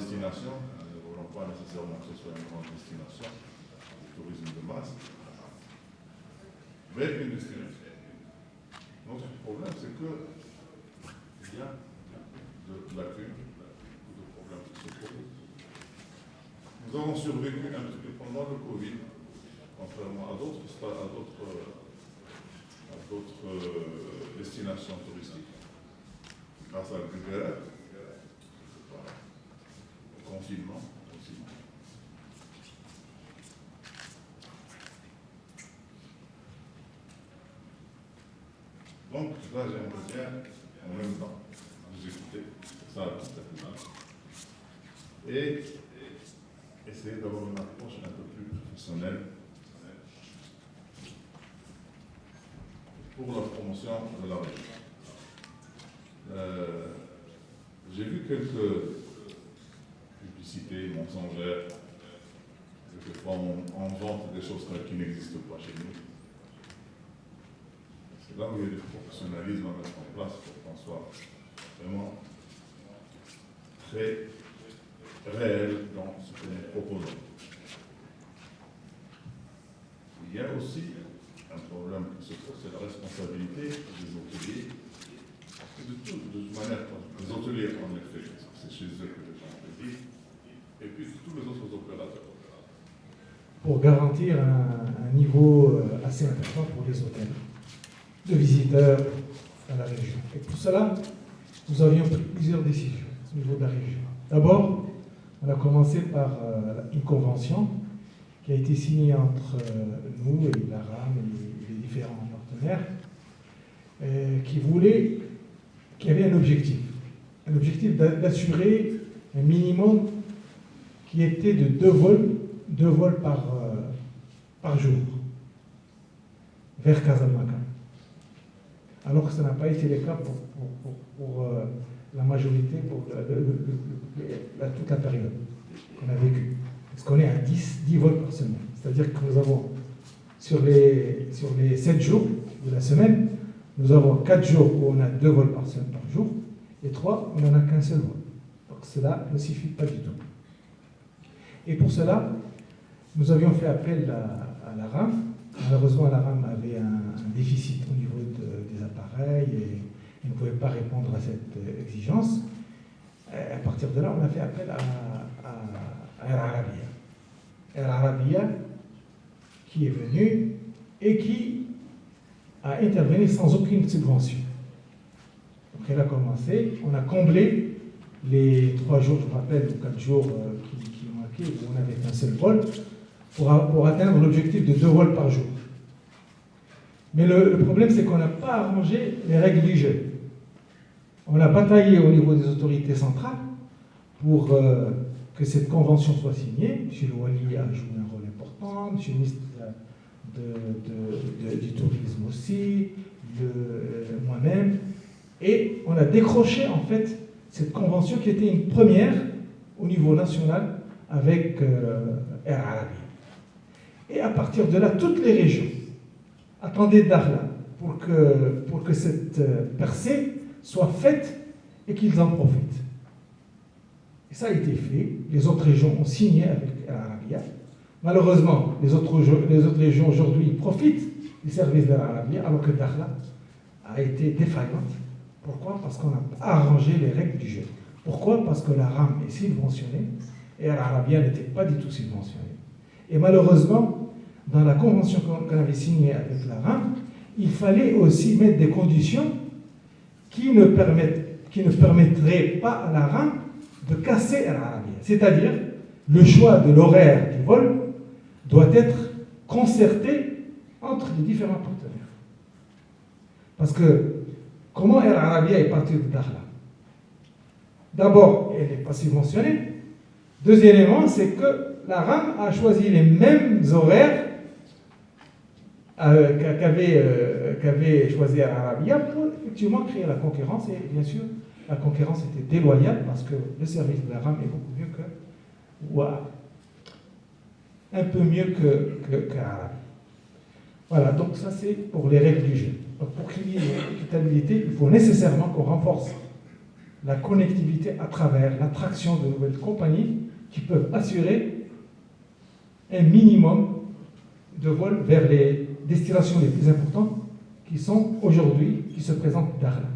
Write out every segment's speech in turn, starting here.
destination, nous ne voulons pas nécessairement que ce soit une grande destination, le tourisme de masse, mais une destination. Notre problème, c'est qu'il y a de lacunes, de problèmes qui se posent. Nous avons survécu un petit peu pendant le Covid, contrairement à d'autres destinations touristiques, grâce à l'agriculture, au confinement aussi. Donc là, j'aimerais bien, en même temps, vous écouter, c'est ça et essayer d'avoir une approche un peu plus professionnelle pour la promotion de la région. J'ai vu quelques publicités mensongères, quelquefois on vante des choses qui n'existent pas chez nous. C'est là où il y a du professionnalisme à mettre en place pour qu'on soit vraiment très réel dans ce que nous proposons. Il y a aussi un problème qui se pose, c'est la responsabilité des hôteliers. De toute manière, les hôteliers, en effet, c'est chez eux que les gens vivent, et puis tous les autres opérateurs. Pour garantir un niveau assez important pour les hôtels de visiteurs à la région. Et pour cela, nous avions pris plusieurs décisions au niveau de la région. D'abord, on a commencé par une convention qui a été signée entre nous et la RAM et les différents partenaires, qui avait un objectif d'assurer un minimum qui était de deux vols par jour vers Casablanca. Alors que ça n'a pas été le cas pour la majorité, pour toute la période qu'on a vécue. Parce qu'on est à 10 vols par semaine. C'est-à-dire que nous avons, sur les 7 jours de la semaine, nous avons 4 jours où on a 2 vols par semaine par jour, et 3, on n'en a qu'un seul vol. Donc cela ne suffit pas du tout. Et pour cela, nous avions fait appel à la RAM. Malheureusement, la RAM avait un déficit au niveau des appareils et ne pouvait pas répondre à cette exigence. À partir de là, on a fait appel à Air Arabia. Air Arabia qui est venu et qui a intervenu sans aucune subvention. Donc elle a commencé, on a comblé les 3 jours, je me rappelle, ou 4 jours qui manquaient, où on avait un seul vol, pour atteindre l'objectif de 2 vols par jour. Mais le problème, c'est qu'on n'a pas arrangé les règles du jeu. On a bataillé au niveau des autorités centrales pour que cette convention soit signée. M. le Wali a joué un rôle important, M. le ministre du Tourisme aussi, moi-même. Et on a décroché, en fait, cette convention qui était une première au niveau national avec Air Arabia. Et à partir de là, toutes les régions attendaient Dakhla pour que cette percée soit faite et qu'ils en profitent. Et ça a été fait. Les autres régions ont signé avec Air Arabia. Malheureusement, les autres régions aujourd'hui profitent des services d'Air Arabia, alors que Dakhla a été défaillante. Pourquoi? Parce qu'on n'a pas arrangé les règles du jeu. Pourquoi? Parce que la RAM est subventionnée et Air Arabia n'était pas du tout subventionnée. Et malheureusement, dans la convention qu'on avait signée avec la RAM, il fallait aussi mettre des conditions qui ne permettraient pas à la RAM de casser Air Arabia. C'est-à-dire, le choix de l'horaire du vol doit être concerté entre les différents partenaires. Parce que, comment Air Arabia est partie de Dakhla? D'abord, elle n'est pas subventionnée. Deuxième élément, c'est que la RAM a choisi les mêmes horaires qu'avait choisi Air Arabia pour effectivement créer la concurrence. Et bien sûr, la concurrence était déloyale parce que le service de la RAM est beaucoup mieux que, ou un peu mieux que Arabie. Voilà, donc ça c'est pour les règles du jeu. Donc pour qu'il y ait une équitabilité, il faut nécessairement qu'on renforce la connectivité à travers l'attraction de nouvelles compagnies qui peuvent assurer un minimum de vols vers les destinations les plus importantes qui sont aujourd'hui, qui se présentent Dakhla.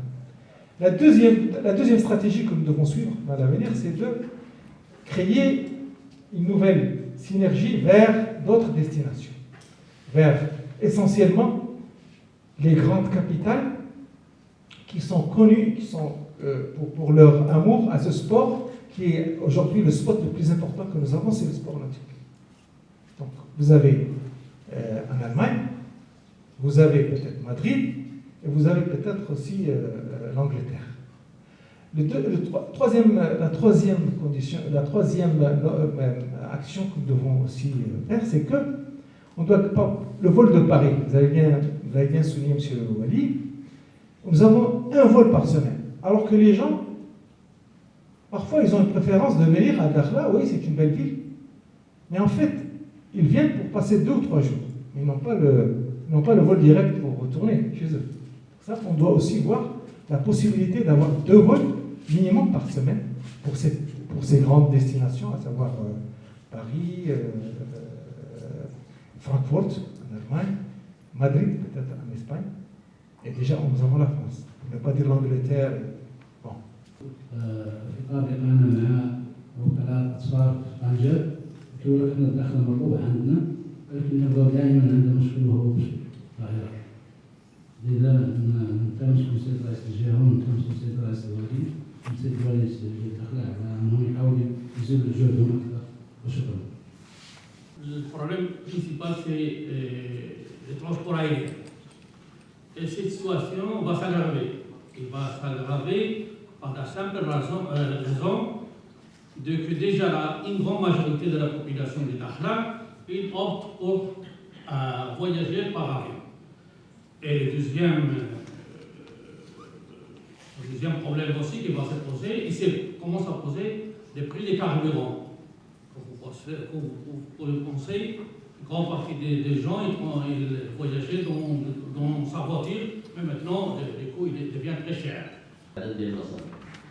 La deuxième stratégie que nous devons suivre dans l'avenir, c'est de créer une nouvelle synergie vers d'autres destinations, vers essentiellement les grandes capitales qui sont connues, qui sont pour leur amour à ce sport, qui est aujourd'hui le sport le plus important que nous avons, c'est le sport nautique. Donc, vous avez en Allemagne, vous avez peut-être Madrid, et vous avez peut-être aussi l'Angleterre. La troisième action que nous devons aussi faire, c'est que on doit pas, le vol de Paris, vous avez bien souligné, M. Wali, nous avons un vol par semaine, alors que les gens, parfois, ils ont une préférence de venir à Dakhla, oui, c'est une belle ville, mais en fait, ils viennent pour passer 2 ou 3 jours, mais ils n'ont pas le vol direct pour retourner chez eux. Ça, on doit aussi voir la possibilité d'avoir 2 vols minimum par semaine pour ces grandes destinations, à savoir Paris, Francfort en Allemagne, Madrid peut-être en Espagne, et déjà nous avons la France. On ne va pas dire l'Angleterre. Bon. إطار معنا مع وكالات أسفار في طنجة يقول إحنا الدخل مرغوب عندنا ولكن نبغى دائما عندنا مشكلة وهو القاهرة. لذا نتمس بسيد رئيس الجهة ونتمس بسيد رئيس الوالي ونسيد رئيس الدخل على أنهم يحاولوا يزيدوا جهدهم أكثر وشكرا. Le problème principal, c'est le transport aérien. Et cette situation va s'aggraver. Il va s'aggraver par la simple raison de que déjà une grande majorité de la population de Dakhla, ils optent pour voyager par avion. Et le deuxième problème aussi qui va se poser, il commence à poser les prix des carburants. Vous pensez, une grande partie des gens ils voyageaient dans sa voiture, mais maintenant, du coup, il devient très cher.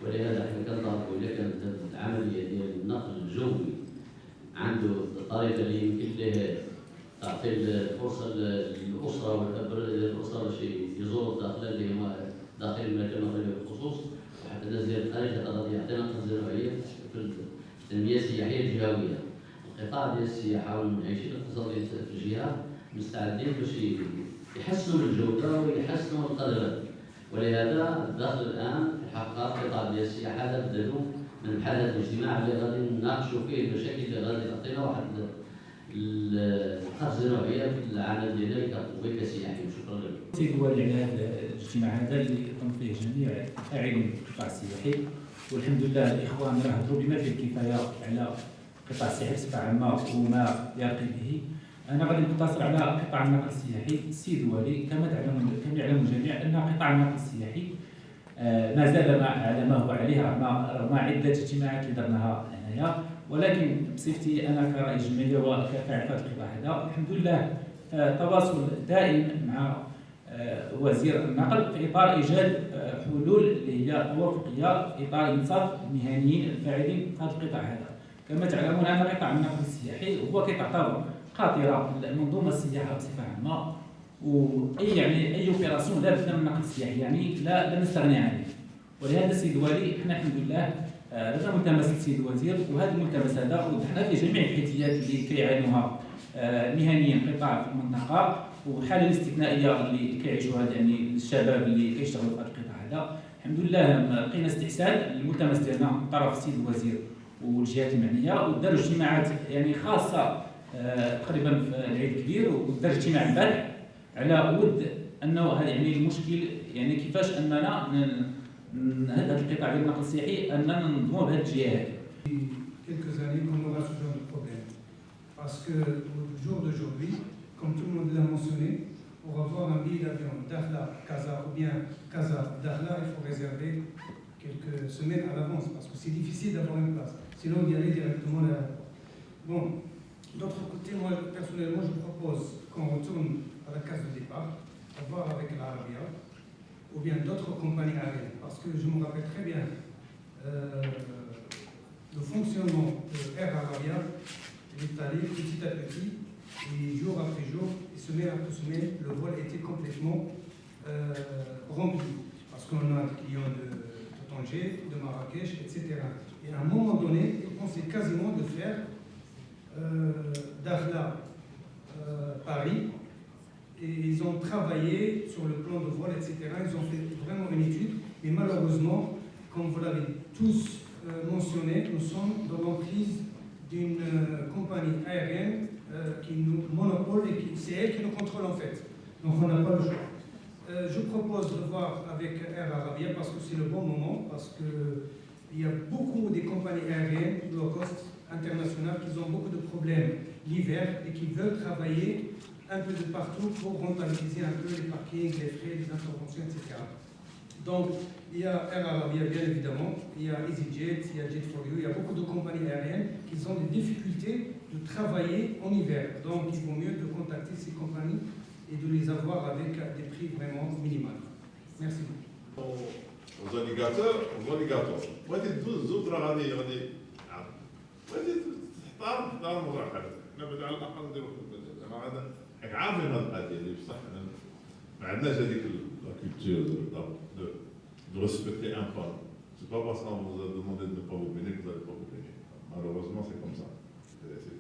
ولهذا احنا كنطالبوا اذا كانت العمليه ديال النقل الجوي عنده طريقه اللي يمكن له تعطي الفرصه للاسره الاسره شي يزوروا داخل اللي هما داخل المكان بالخصوص وحتى الناس ديال الخارج هذا يعطينا نقله زراعيه في التنميه السياحيه الجهويه. القطاع ديال السياحه والمعيشه الاقتصاديه في الجهه مستعدين باش يحسنوا من الجوده ويحسنوا القدرات. ولهذا الدخل الان في الحقيقه القطاع ديال السياحه هذا بدلوا من بحال هذا الاجتماع اللي غادي نناقشوا فيه المشاكل اللي غادي تعطينا واحد القفزه نوعيه في العمل ديالنا كسياحي. شكرا لكم. سيد الوالي على هذا الاجتماع هذا اللي يقوم فيه جميع الفاعلين في القطاع السياحي، والحمد لله الاخوان راه هضروا بما فيه الكفايه على القطاع السياحي بصفه عامه وما يرقي به. انا غادي نقتصر على قطاع النقل السياحي. السيد الوالي كما يعلم الجميع ان قطاع النقل السياحي ما زال على ما هو عليه رغم عده اجتماعات اللي درناها هنايا، ولكن بصفتي انا كرئيس جمعيه وكفاعل في هذا القطاع هذا الحمد لله تواصل دائم مع وزير النقل في اطار ايجاد حلول اللي هي توافقيه في اطار انصاف المهنيين الفاعلين في هذا القطاع هذا. كما تعلمون ان قطاع النقل السياحي هو كيعتبر خاطره المنظومه السياحه بصفه عامه، اي اوبيراسيون لا بد من النقل السياحي، يعني لا نستغني عنه. ولهذا السيد الوالي احنا الحمد لله درنا ملتمس السيد الوزير، وهذا الملتمس هذا وضحنا في جميع الحيثيات اللي كيعانوها مهنيا القطاع في المنطقه، والحاله الاستثنائيه اللي كيعيشوها يعني الشباب اللي كيشتغلوا في هذا القطاع هذا. الحمد لله لقينا استحسان للملتمس ديالنا من طرف السيد الوزير والجهات المعنيه، وداروا اجتماعات يعني خاصه تقريبا في العيد الكبير، ودار اجتماع امبارح على ود انه هذا يعني المشكل يعني كيفاش اننا هذا القطاع ديال النقل السياحي اننا ننظموا بهذه الجهه هذه. Quelques années qu'on aura ce genre de problème. Parce que au jour d'aujourd'hui, comme tout le monde l'a mentionné, pour avoir un billet d'avion Dakhla-Casa ou bien Casa-Dakhla, il faut réserver quelques semaines à l'avance parce que c'est difficile d'avoir une place. Sinon, on y allait directement là. Bon, d'autre côté, moi personnellement, je propose qu'on retourne à la case de départ, à voir avec l'Arabia ou bien d'autres compagnies aériennes. Parce que je me rappelle très bien le fonctionnement de Air Arabia est allé petit à petit, et jour après jour, et semaine après semaine, le vol était complètement rempli. Parce qu'on a des clients de Tanger, de Marrakech, etc. Et à un moment donné, ils pensaient quasiment de faire Dakhla, Paris, et ils ont travaillé sur le plan de vol, etc. Ils ont fait vraiment une étude, mais malheureusement, comme vous l'avez tous mentionné, nous sommes dans l'emprise d'une compagnie aérienne qui nous monopole et c'est elle qui nous contrôle en fait. Donc on n'a pas le choix. Je propose de voir avec Air Arabia parce que c'est le bon moment, parce qu'il y a beaucoup des compagnies aériennes low cost internationales qui ont beaucoup de problèmes l'hiver et qui veulent travailler un peu de partout pour rentabiliser un peu les parkings, les frais, les interventions, etc. Donc, il y a Air Arabia, bien évidemment, il y a EasyJet, il y a Jet4You, il y a beaucoup de compagnies aériennes qui ont des difficultés de travailler en hiver. Donc, il vaut mieux de contacter ces compagnies et de les avoir avec des prix vraiment minimaux. Merci beaucoup. aux alligators. بغيتي تدوز راه غادي بغيتي تختار مراحل. حنا على الاقل نديرو راه هذا راك عارفين هذه القضيه اللي بصح ما عندناش هذيك لا كولتور de respecter un pas. C'est pas parce qu'on vous a demandé de ne pas vous baigner que vous n'allez pas vous baigner. Malheureusement, c'est comme ça. C'est